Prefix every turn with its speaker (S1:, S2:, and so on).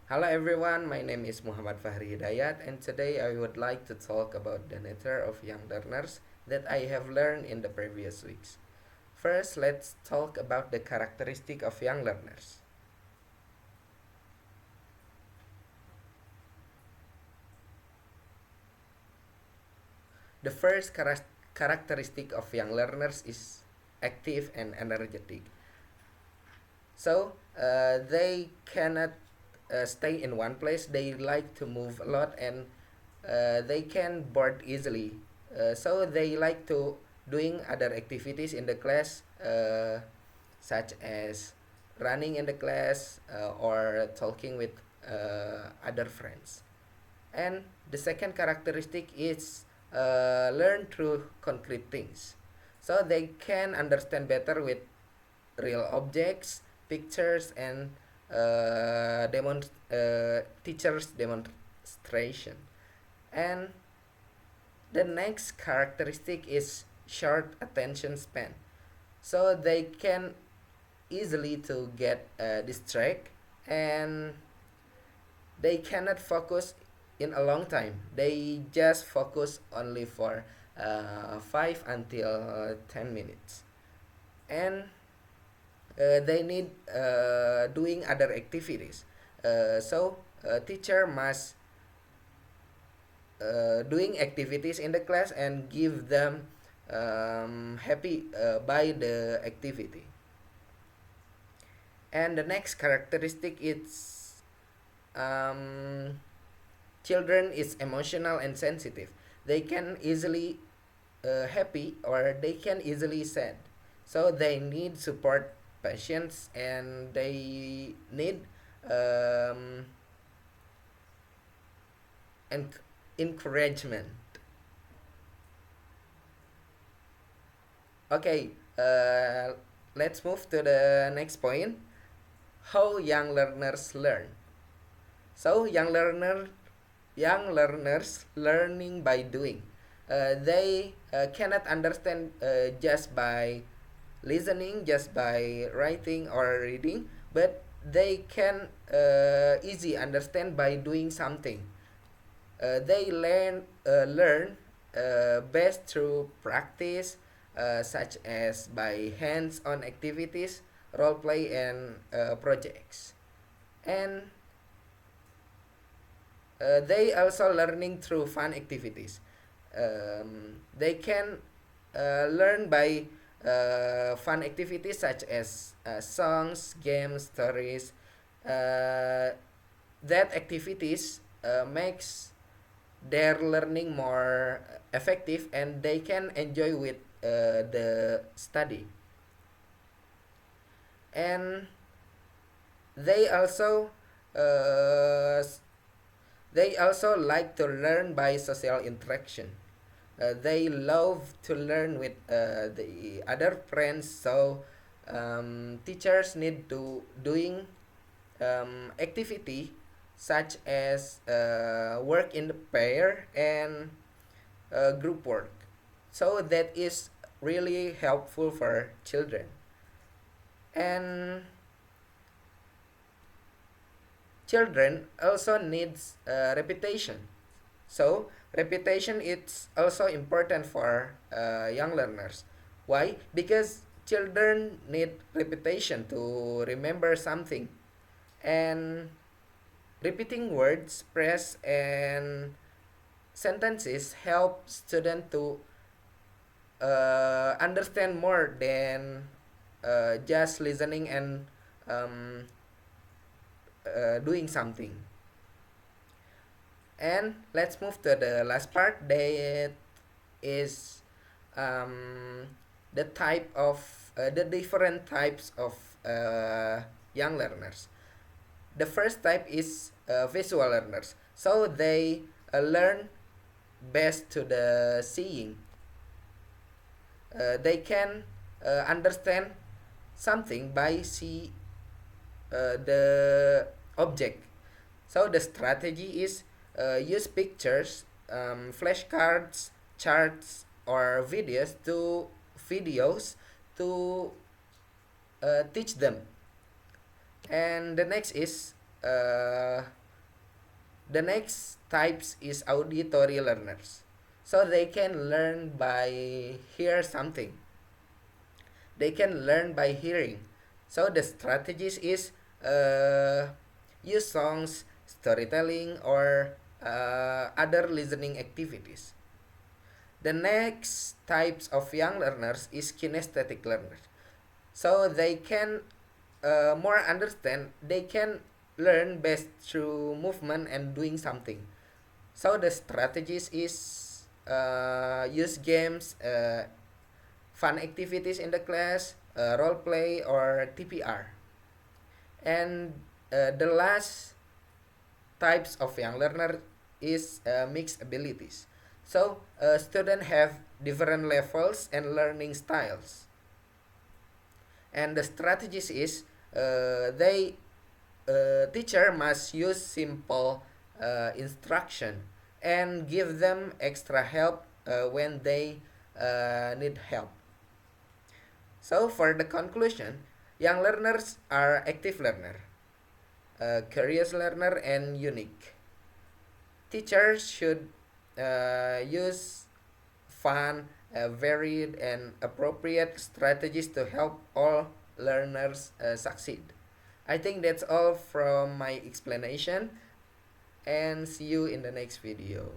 S1: Hello everyone, my name is Muhammad Fahri Hidayat and today I would like to talk about the nature of young learners that I have learned in the previous weeks. First, let's talk about the characteristic of young learners. The first characteristic of young learners is active and energetic. They cannot stay in one place. They like to move a lot and they can bored easily. So they like to doing other activities in the class, such as running in the class or talking with other friends. And the second characteristic is learn through concrete things. So they can understand better with real objects, pictures, and teachers' demonstration. And the next characteristic is short attention span. So they can easily to get distracted and they cannot focus in a long time. They just focus only for 5 until 10 minutes. And they need doing other activities. Teacher must doing activities in the class and give them happy by the activity. And the next characteristic is um, children is emotional and sensitive. They can easily happy or they can easily sad. So they need support, patience, and they need um, encouragement. Okay, let's move to the next point. How young learners learn. So young learners learning by doing. They cannot understand just by listening, just by writing or reading, but they can easy understand by doing something. They learn best through practice, such as by hands-on activities, role play, and projects. And they also learning through fun activities. They can learn by fun activities such as songs, games, stories. That activities makes their learning more effective and they can enjoy with the study. And they also uh, they also like to learn by social interaction. They love to learn with the other friends. Teachers need to doing activity such as work in the pair and group work. So that is really helpful for children. And children also needs repetition. So repetition is also important for young learners. Why? Because children need repetition to remember something, and repeating words, phrase, and sentences help student to understand more than just listening and um, doing something. And let's move to the last part that is um, the different types of young learners. The first type is visual learners. So they learn best to the seeing. They can understand something by see the object. So the strategy is use pictures, flashcards, charts, or videos to teach them. And the next is The next types is auditory learners. So they can learn by hear something. They can learn by hearing. So the strategies is use songs, storytelling, or other listening activities. The next types of young learners is kinesthetic learners. So they can more understand. They can learn best through movement and doing something. So the strategies is use games, fun activities in the class, role play or TPR. And the last types of young learner is mixed abilities. So students have different levels and learning styles. And the strategies is they teacher must use simple instruction and give them extra help when they need help. So for the conclusion, young learners are active learner, curious learner, and unique. Teachers should use fun, varied, and appropriate strategies to help all learners succeed. I think that's all from my explanation, and see you in the next video.